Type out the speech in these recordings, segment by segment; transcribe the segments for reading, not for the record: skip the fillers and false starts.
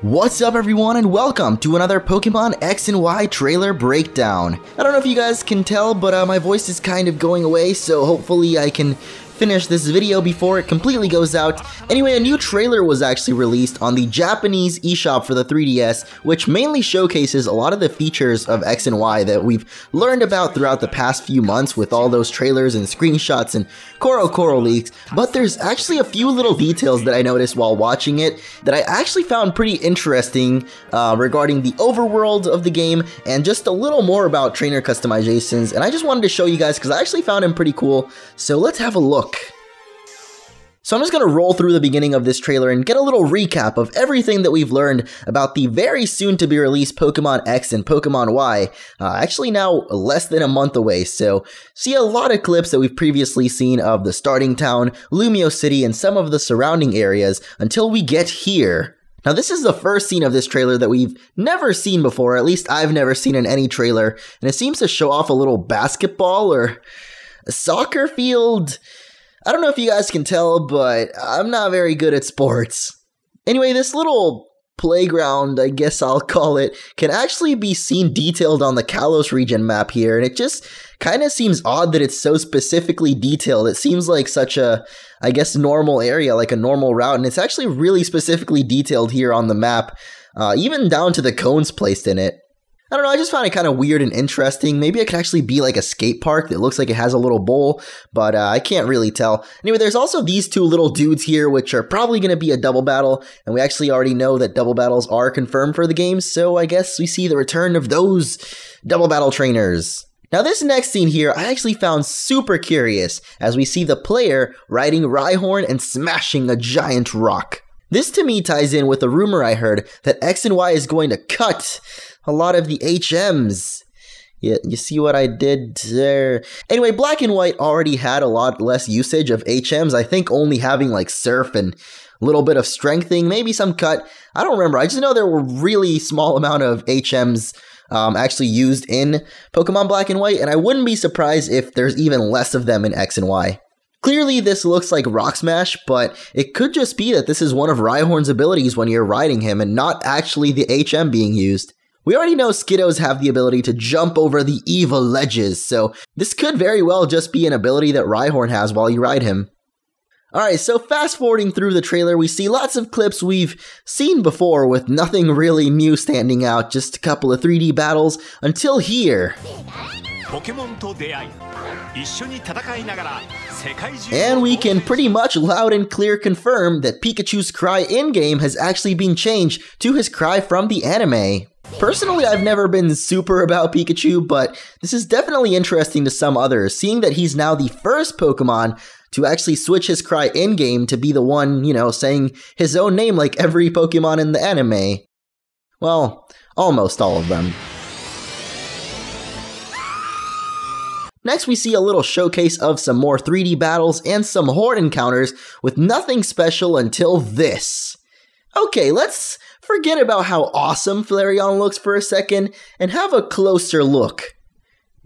What's up everyone and welcome to another Pokemon X and Y trailer breakdown. I don't know if you guys can tell, but my voice is kind of going away, so hopefully I can finish this video before it completely goes out. Anyway, a new trailer was actually released on the Japanese eShop for the 3DS, which mainly showcases a lot of the features of X and Y that we've learned about throughout the past few months with all those trailers and screenshots and Coral leaks. But there's actually a few little details that I noticed while watching it that I actually found pretty interesting regarding the overworld of the game and just a little more about trainer customizations. And I just wanted to show you guys because I actually found them pretty cool. So let's have a look. So I'm just going to roll through the beginning of this trailer and get a little recap of everything that we've learned about the very soon to be released Pokemon X and Pokemon Y. Actually now less than a month away, so see a lot of clips that we've previously seen of the starting town, Lumio City, and some of the surrounding areas until we get here. Now this is the first scene of this trailer that we've never seen before, at least I've never seen in any trailer, and it seems to show off a little basketball or a soccer field. I don't know if you guys can tell, but I'm not very good at sports. Anyway, this little playground, I guess I'll call it, can actually be seen detailed on the Kalos region map here, and it just kind of seems odd that it's so specifically detailed. It seems like such a, I guess, normal area, like a normal route, and it's actually really specifically detailed here on the map, even down to the cones placed in it. I don't know, I just found it kind of weird and interesting. Maybe it could actually be like a skate park that looks like it has a little bowl, but I can't really tell. Anyway, there's also these two little dudes here, which are probably going to be a double battle, and we actually already know that double battles are confirmed for the game, so I guess we see the return of those double battle trainers. Now this next scene here, I actually found super curious, as we see the player riding Rhyhorn and smashing a giant rock. This to me ties in with a rumor I heard that X and Y is going to cut a lot of the HMs. Yeah, you see what I did there? Anyway, Black and White already had a lot less usage of HMs. I think only having like Surf and a little bit of Strengthing, maybe some cut. I don't remember. I just know there were really small amount of HMs actually used in Pokemon Black and White, and I wouldn't be surprised if there's even less of them in X and Y. Clearly this looks like Rock Smash, but it could just be that this is one of Rhyhorn's abilities when you're riding him and not actually the HM being used. We already know Skiddos have the ability to jump over the evil ledges, so this could very well just be an ability that Rhyhorn has while you ride him. Alright, so fast forwarding through the trailer, we see lots of clips we've seen before with nothing really new standing out, just a couple of 3D battles, until here. And we can pretty much loud and clear confirm that Pikachu's cry in-game has actually been changed to his cry from the anime. Personally, I've never been super about Pikachu, but this is definitely interesting to some others, seeing that he's now the first Pokemon to actually switch his cry in-game to be the one, you know, saying his own name like every Pokemon in the anime. Well, almost all of them. Next, we see a little showcase of some more 3D battles and some horde encounters with nothing special until this. Okay, let's forget about how awesome Flareon looks for a second and have a closer look.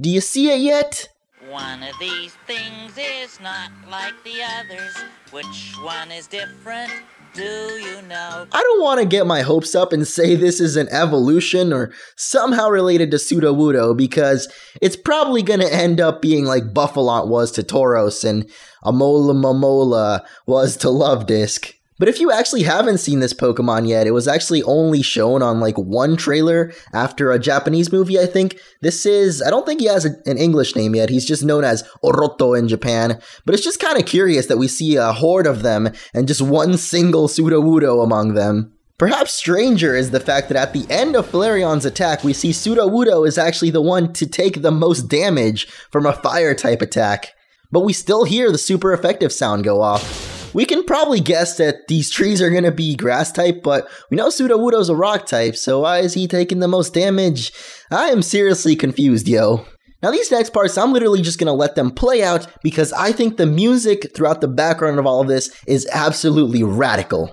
Do you see it yet? One of these things is not like the others. Which one is different? Do you know? I don't want to get my hopes up and say this is an evolution or somehow related to Sudowoodo, because it's probably going to end up being like Buffalont was to Tauros and Alola was to Luvdisc. But if you actually haven't seen this Pokemon yet, it was actually only shown on like one trailer after a Japanese movie, I think. This is, I don't think he has an English name yet, he's just known as Oroto in Japan. But it's just kind of curious that we see a horde of them and just one single Sudowoodo among them. Perhaps stranger is the fact that at the end of Flareon's attack, we see Sudowoodo is actually the one to take the most damage from a fire type attack. But we still hear the super effective sound go off. We can probably guess that these trees are going to be grass type, but we know Sudowoodo's a rock type, so why is he taking the most damage? I am seriously confused, yo. Now these next parts, I'm literally just going to let them play out because I think the music throughout the background of all of this is absolutely radical.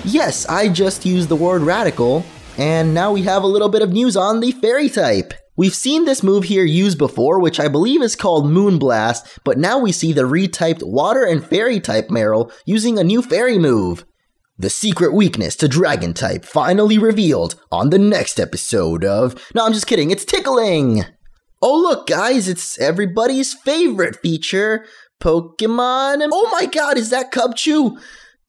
Yes, I just used the word radical, and now we have a little bit of news on the fairy type. We've seen this move here used before, which I believe is called Moonblast, but now we see the retyped water and fairy type Marill using a new fairy move. The secret weakness to dragon type finally revealed on the next episode of... No, I'm just kidding, it's tickling! Oh look guys, it's everybody's favorite feature, Pokemon. Oh my god, is that Cubchoo?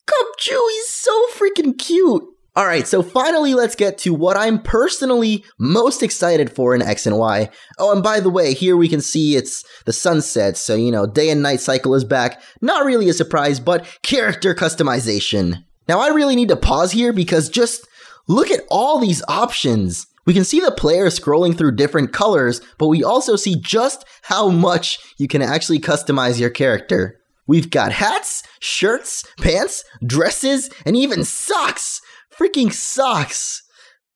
Cubchoo, he's so freaking cute! Alright, so finally let's get to what I'm personally most excited for in X and Y. Oh, and by the way, here we can see it's the sunset, so you know, day and night cycle is back. Not really a surprise, but character customization. Now I really need to pause here because just look at all these options. We can see the player scrolling through different colors, but we also see just how much you can actually customize your character. We've got hats, shirts, pants, dresses, and even socks! Freaking socks!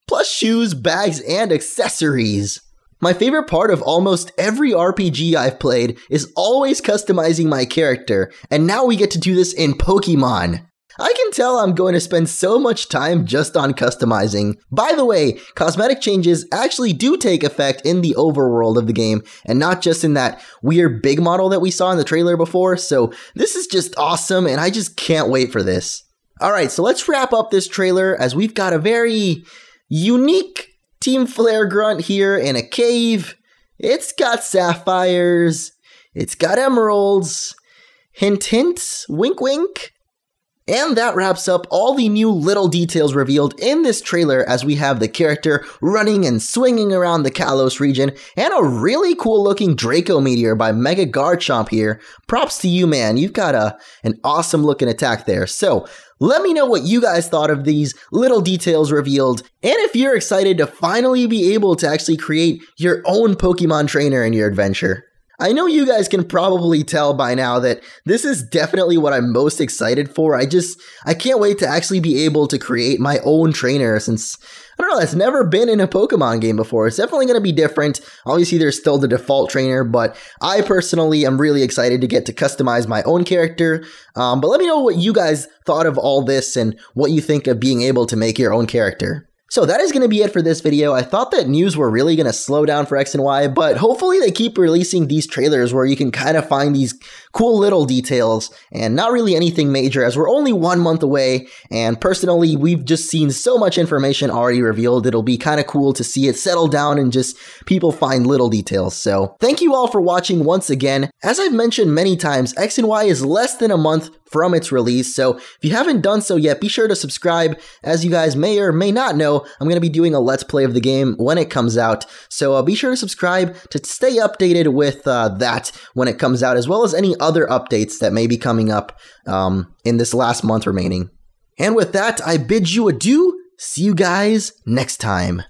Plus shoes, bags, and accessories. My favorite part of almost every RPG I've played is always customizing my character, and now we get to do this in Pokemon. I can tell I'm going to spend so much time just on customizing. By the way, cosmetic changes actually do take effect in the overworld of the game, and not just in that weird big model that we saw in the trailer before, so this is just awesome and I just can't wait for this. Alright, so let's wrap up this trailer as we've got a very unique Team Flare grunt here in a cave. It's got sapphires, it's got emeralds, hint hint, wink wink. And that wraps up all the new little details revealed in this trailer as we have the character running and swinging around the Kalos region, and a really cool looking Draco Meteor by Mega Garchomp here. Props to you, man. You've got an awesome looking attack there. So let me know what you guys thought of these little details revealed, and if you're excited to finally be able to actually create your own Pokemon trainer in your adventure. I know you guys can probably tell by now that this is definitely what I'm most excited for. I can't wait to actually be able to create my own trainer since, I don't know, that's never been in a Pokemon game before. It's definitely going to be different. Obviously, there's still the default trainer, but I personally am really excited to get to customize my own character. But let me know what you guys thought of all this and what you think of being able to make your own character. So that is going to be it for this video. I thought that news were really going to slow down for X and Y, but hopefully they keep releasing these trailers where you can kind of find these cool little details and not really anything major as we're only 1 month away. And personally, we've just seen so much information already revealed. It'll be kind of cool to see it settle down and just people find little details. So thank you all for watching once again. As I've mentioned many times, X and Y is less than a month from its release, so if you haven't done so yet, be sure to subscribe. As you guys may or may not know, I'm going to be doing a Let's Play of the game when it comes out, so be sure to subscribe to stay updated with that when it comes out, as well as any other updates that may be coming up in this last month remaining. And with that, I bid you adieu. See you guys next time.